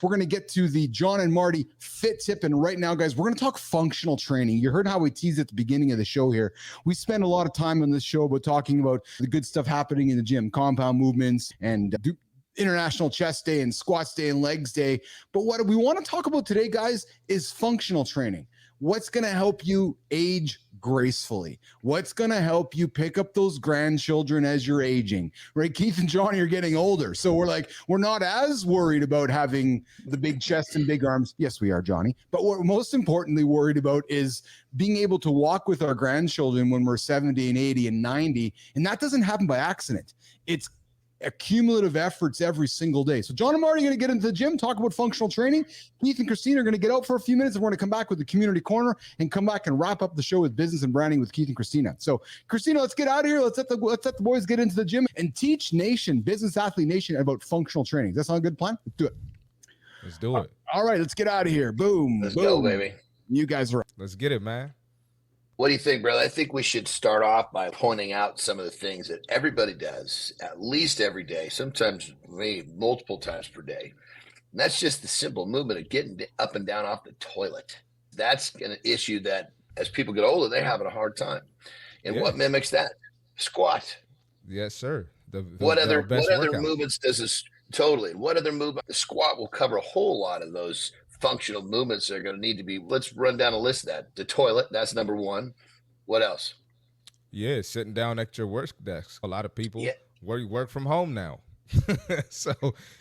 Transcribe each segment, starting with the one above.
We're going to get to the John and Marty fit tip. And right now, guys, we're going to talk functional training. You heard how we teased at the beginning of the show here. We spend a lot of time on this show about talking about the good stuff happening in the gym, compound movements and International Chest Day and Squats Day and Legs Day. But what we want to talk about today, guys, is functional training. What's going to help you age gracefully? What's going to help you pick up those grandchildren as you're aging, right? Keith and Johnny are getting older. So we're not as worried about having the big chest and big arms. Yes, we are, Johnny. But what we're most importantly worried about is being able to walk with our grandchildren when we're 70 and 80 and 90. And that doesn't happen by accident. It's accumulative efforts every single day. So John and Marty are going to get into the gym, talk about functional training. Keith and Kristina are going to get out for a few minutes, and we're going to come back with the community corner and come back and wrap up the show with business and branding with Keith and Kristina. So Kristina, let's get out of here. Let's let the boys get into the gym and teach Nation, Business Athlete Nation, about functional training. Does that sound a good plan? Let's do it. Let's do it. All right, let's get out of here. Boom. Let's boom. go, baby. You guys are. Let's get it, man. What do you think, brother? I think we should start off by pointing out some of the things that everybody does at least every day, sometimes maybe multiple times per day. And that's just the simple movement of getting up and down off the toilet. That's an issue that as people get older, they're having a hard time. And what mimics that? Squat. Yes, sir. What other movements does this totally? What other movement? The squat will cover a whole lot of those functional movements that are going to need to be. Let's run down a list of that. The toilet, that's number one. What else? Yeah, sitting down at your work desk. A lot of people work from home now. So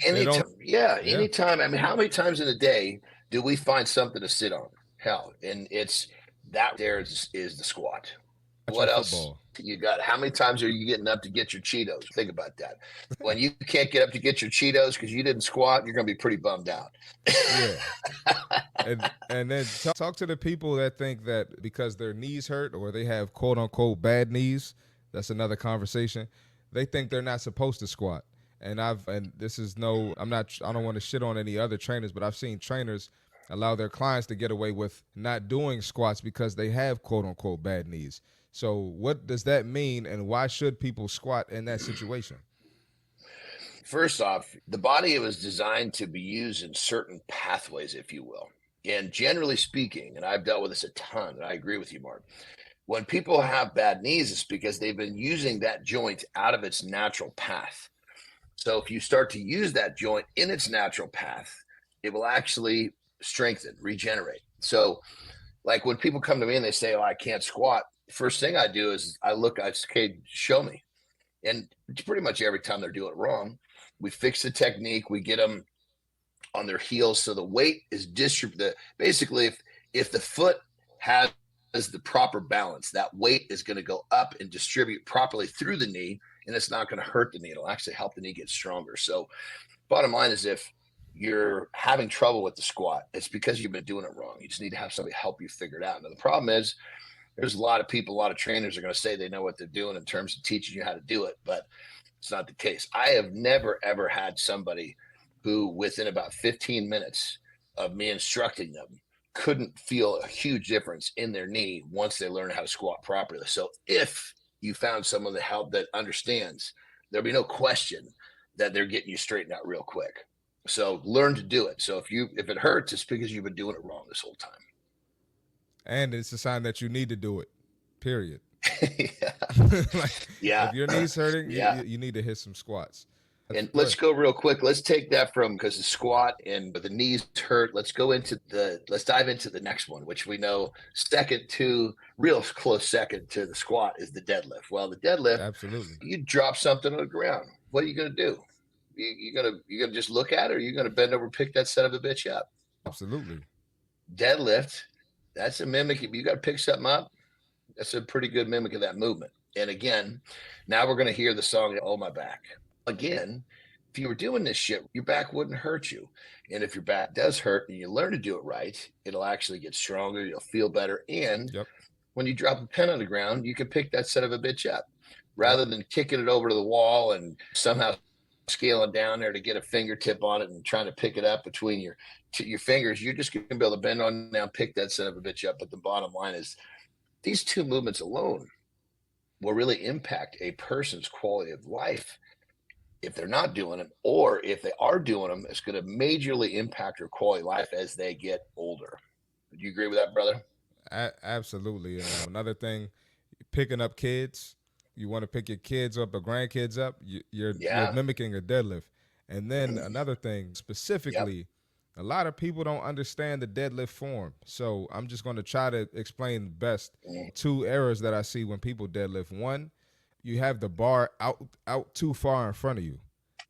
anytime. I mean, how many times in a day do we find something to sit on? Hell, and it's that there is the squat. What else? Football. You got, how many times are you getting up to get your Cheetos? Think about that. When you can't get up to get your Cheetos because you didn't squat, you're going to be pretty bummed out. Yeah. and then talk to the people that think that because their knees hurt or they have quote unquote bad knees, that's another conversation. They think they're not supposed to squat. And I don't want to shit on any other trainers, but I've seen trainers allow their clients to get away with not doing squats because they have quote unquote bad knees. So what does that mean, and why should people squat in that situation? First off, the body was designed to be used in certain pathways, if you will. And generally speaking, and I've dealt with this a ton, and I agree with you, Mark, when people have bad knees, it's because they've been using that joint out of its natural path. So if you start to use that joint in its natural path, it will actually strengthen, regenerate. So like when people come to me and they say, oh, I can't squat, first thing I do is I say, okay, show me. And pretty much every time they're doing it wrong, we fix the technique, we get them on their heels so the weight is distributed. Basically, if the foot has the proper balance, that weight is going to go up and distribute properly through the knee, and it's not going to hurt the knee. It'll actually help the knee get stronger. So bottom line is, if you're having trouble with the squat, it's because you've been doing it wrong. You just need to have somebody help you figure it out. Now, the problem is, there's a lot of people, a lot of trainers are going to say they know what they're doing in terms of teaching you how to do it, but it's not the case. I have never, ever had somebody who within about 15 minutes of me instructing them couldn't feel a huge difference in their knee once they learn how to squat properly. So if you found someone that help that understands, there'll be no question that they're getting you straightened out real quick. So learn to do it. So if it hurts, it's because you've been doing it wrong this whole time. And it's a sign that you need to do it, period. If your knee's hurting, you need to hit some squats. Let's go real quick. Let's take that from, because the squat and the knees hurt. Let's dive into the next one, which we know real close second to the squat is the deadlift. Well, the deadlift, absolutely. You drop something on the ground. What are you going to do? You gonna just look at it, or you gonna bend over and pick that son of a bitch up? Absolutely. Deadlift, that's a mimic. If you got to pick something up, that's a pretty good mimic of that movement. And again, now we're going to hear the song, Oh My Back. Again, if you were doing this shit, your back wouldn't hurt you. And if your back does hurt and you learn to do it right, it'll actually get stronger. You'll feel better. And when you drop a pen on the ground, you can pick that son of a bitch up rather than kicking it over to the wall and somehow scaling down there to get a fingertip on it and trying to pick it up between your fingers. You're just going to be able to bend on down, pick that son of a bitch up. But the bottom line is, these two movements alone will really impact a person's quality of life if they're not doing them, or if they are doing them, it's going to majorly impact their quality of life as they get older. Do you agree with that, brother? Absolutely. Another thing, picking up kids. You want to pick your kids up or grandkids up. You're Yeah. mimicking a deadlift. And then another thing, Yep. specifically, a lot of people don't understand the deadlift form. So I'm just going to try to explain best Mm. two errors that I see when people deadlift. One, you have the bar out too far in front of you.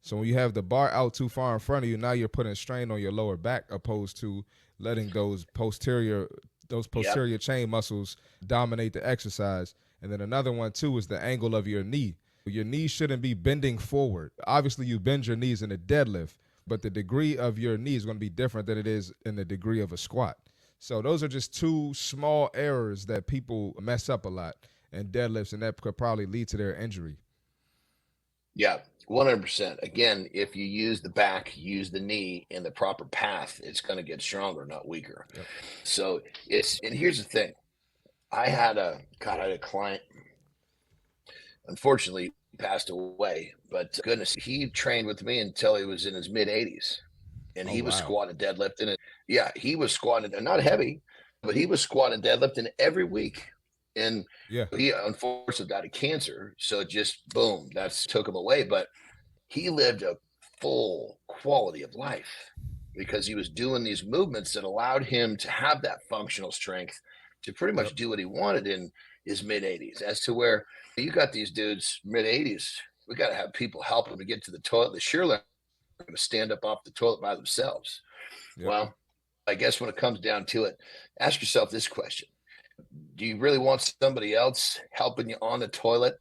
So when you have the bar out too far in front of you, now you're putting strain on your lower back opposed to letting those posterior Yep. chain muscles dominate the exercise. And then another one too is the angle of your knee. Your knees shouldn't be bending forward. Obviously, you bend your knees in a deadlift, but the degree of your knee is going to be different than it is in the degree of a squat. So those are just two small errors that people mess up a lot in deadlifts, and that could probably lead to their injury. Yeah. 100%. Again, if you use the back, use the knee in the proper path, it's going to get stronger, not weaker. Yep. So and here's the thing. I had a client, unfortunately he passed away, but goodness, he trained with me until he was in his mid 80s. And Oh he was wow. squatting, deadlifting it. Yeah, he was squatting, and not heavy, but he was squatting, deadlifting every week. And Yeah. he unfortunately died of cancer. So just boom, that's took him away. But he lived a full quality of life because he was doing these movements that allowed him to have that functional strength to pretty Yep. much do what he wanted in his mid 80s. As to where you got these dudes mid 80s, we got to have people help them to get to the toilet. They surely are going to stand up off the toilet by themselves. Yep. Well, I guess when it comes down to it, ask yourself this question. Do you really want somebody else helping you on the toilet,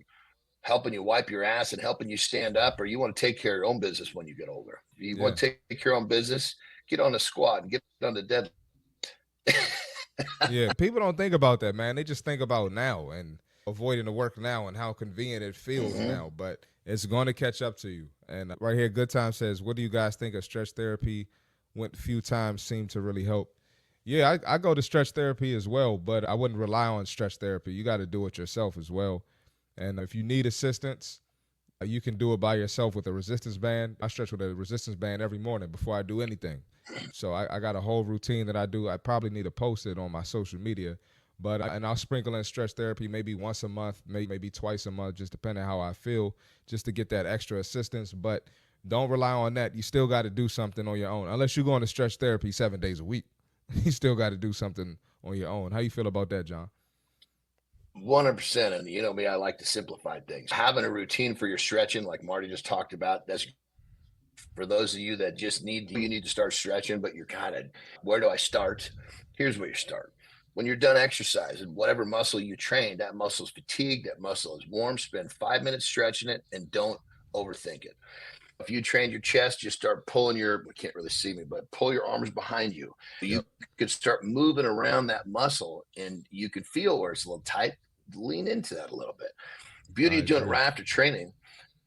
helping you wipe your ass and helping you stand up, or you want to take care of your own business when you get older? If you Yeah. want to take care of your own business, get on a squat and get on the dead. Yeah. People don't think about that, man. They just think about now and avoiding the work now and how convenient it feels Mm-hmm. now. But it's going to catch up to you. And right here, Good Time says, what do you guys think of stretch therapy? Went a few times, seemed to really help. Yeah, I go to stretch therapy as well, but I wouldn't rely on stretch therapy. You got to do it yourself as well. And if you need assistance, you can do it by yourself with a resistance band. I stretch with a resistance band every morning before I do anything. So I got a whole routine that I do. I probably need to post it on my social media, and I'll sprinkle in stretch therapy maybe once a month, maybe twice a month, just depending how I feel, just to get that extra assistance. But don't rely on that. You still got to do something on your own, unless you're going to stretch therapy 7 days a week. You still got to do something on your own. How you feel about that, John? 100%. And you know me, I like to simplify things. Having a routine for your stretching, like Marty just talked about, that's for those of you that just you need to start stretching, but you're kind of, where do I start? Here's where you start. When you're done exercising, whatever muscle you train, that muscle is fatigued, that muscle is warm, spend 5 minutes stretching it and don't overthink it. If you train your chest, just start pulling you can't really see me, but pull your arms behind you. You Yep. could start moving around that muscle and you can feel where it's a little tight. Lean into that a little bit. Beauty I of doing it agree. right after training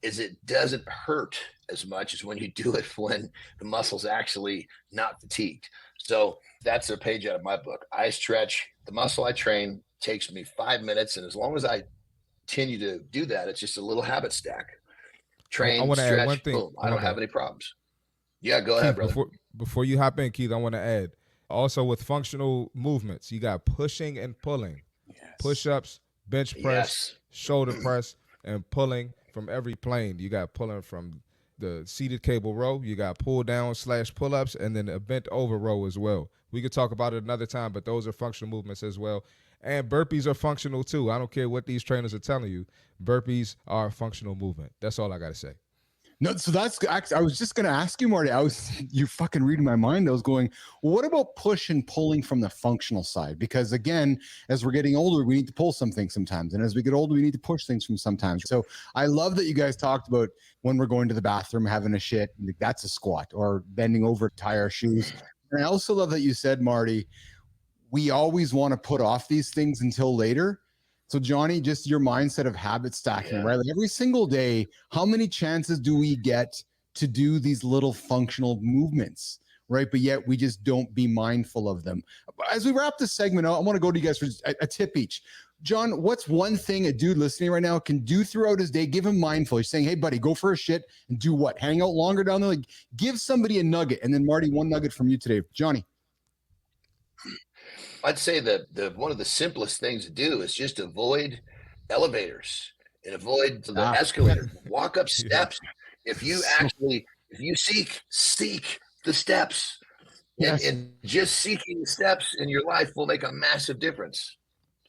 is it doesn't hurt as much as when you do it when the muscle's actually not fatigued. So that's a page out of my book. I stretch the muscle I train takes me 5 minutes. And as long as I continue to do that, it's just a little habit stack. I Train, want to add one stretch, thing. boom. Oh I my don't have bad. any problems. Yeah, go ahead, Keith, brother. before you hop in, Keith, I want to add also with functional movements, you got pushing and pulling, push Yes. ups, bench press, Yes. shoulder press, and pulling from every plane. You got pulling from the seated cable row, you got pull down / pull ups, and then a bent over row as well. We could talk about it another time, but those are functional movements as well. And burpees are functional too. I don't care what these trainers are telling you. Burpees are a functional movement. That's all I got to say. No, so that's actually, I was just going to ask you, Marty. You're fucking reading my mind. I was going, well, what about push and pulling from the functional side? Because again, as we're getting older, we need to pull some things sometimes. And as we get older, we need to push things from sometimes. So I love that you guys talked about when we're going to the bathroom, having a shit, that's a squat, or bending over to tie our shoes. And I also love that you said, Marty, we always want to put off these things until later. So Johnny, just your mindset of habit stacking, Yeah. right? Like every single day, how many chances do we get to do these little functional movements, right? But yet we just don't be mindful of them. As we wrap this segment out, I want to go to you guys for a tip each. John, what's one thing a dude listening right now can do throughout his day? Give him mindful. You're saying, hey, buddy, go for a shit and do what? Hang out longer down there? Like, give somebody a nugget. And then, Marty, one nugget from you today. Johnny. I'd say that one of the simplest things to do is just avoid elevators and avoid the escalator. Walk up steps. If you seek the steps, and just seeking the steps in your life will make a massive difference.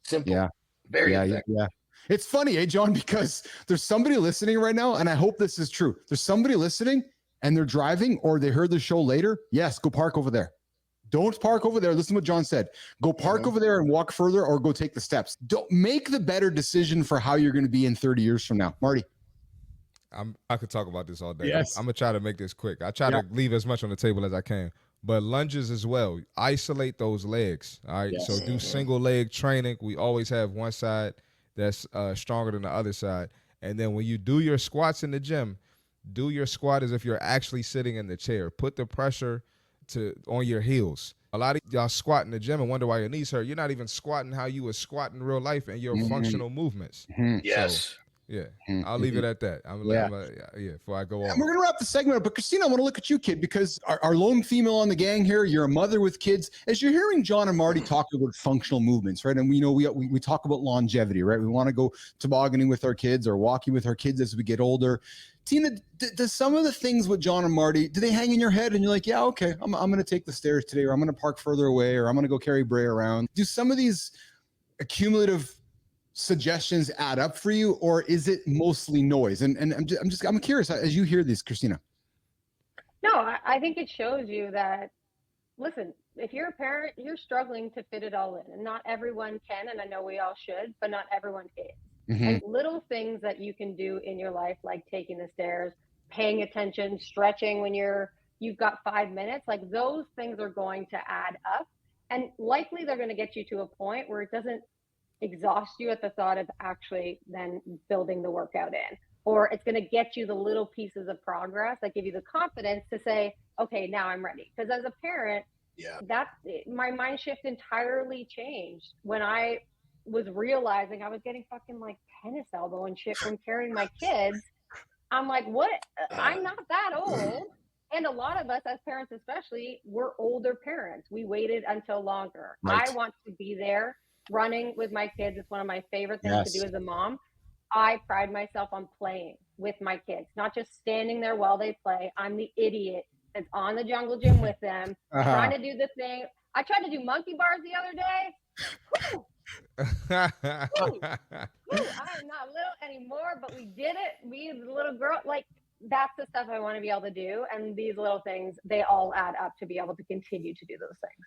Simple. Yeah. Very effective. Yeah. It's funny, John, because there's somebody listening right now, and I hope this is true. There's somebody listening and they're driving or they heard the show later. Yes, go park over there. Don't park over there. Listen to what John said. Go park over there and walk further or go take the steps. Don't make the better decision for how you're going to be in 30 years from now. Marty. I could talk about this all day. Yes. I'm going to try to make this quick. I try to leave as much on the table as I can. But lunges as well. Isolate those legs. All right. Yes. So do single leg training. We always have one side that's stronger than the other side. And then when you do your squats in the gym, do your squat as if you're actually sitting in the chair. Put the pressure on your heels. A lot of y'all squat in the gym and wonder why your knees hurt. You're not even squatting how you would squat in real life in your functional movements. Yes. So, yeah, I'll leave it at that. Before I go on. We're going to wrap the segment up, but Kristina, I want to look at you, kid, because our lone female on the gang here, you're a mother with kids. As you're hearing John and Marty talk about functional movements, right? And we talk about longevity, right? We want to go tobogganing with our kids or walking with our kids as we get older. Tina, does some of the things with John and Marty, do they hang in your head and you're like, yeah, okay, I'm going to take the stairs today, or I'm going to park further away, or I'm going to go carry Bray around? Do some of these accumulative suggestions add up for you, or is it mostly noise? And I'm curious as you hear this, Kristina. No, I think it shows you that, listen, if you're a parent, you're struggling to fit it all in, and not everyone can, and I know we all should, but not everyone is. And little things that you can do in your life, like taking the stairs, paying attention, stretching when you've got 5 minutes, like those things are going to add up, and likely they're going to get you to a point where it doesn't exhaust you at the thought of actually then building the workout in, or it's going to get you the little pieces of progress that give you the confidence to say, okay, now I'm ready. Because as a parent, my mind shift entirely changed when I was realizing I was getting fucking like tennis elbow and shit from carrying my kids. I'm like, what? I'm not that old. And a lot of us as parents, especially, we're older parents. We waited until longer. Right. I want to be there running with my kids. It's one of my favorite things to do as a mom. I pride myself on playing with my kids, not just standing there while they play. I'm the idiot that's on the jungle gym with them, trying to do the thing. I tried to do monkey bars the other day. Whew. I am not little anymore, but we did it. Me as a little girl, like that's the stuff I want to be able to do. And these little things, they all add up to be able to continue to do those things.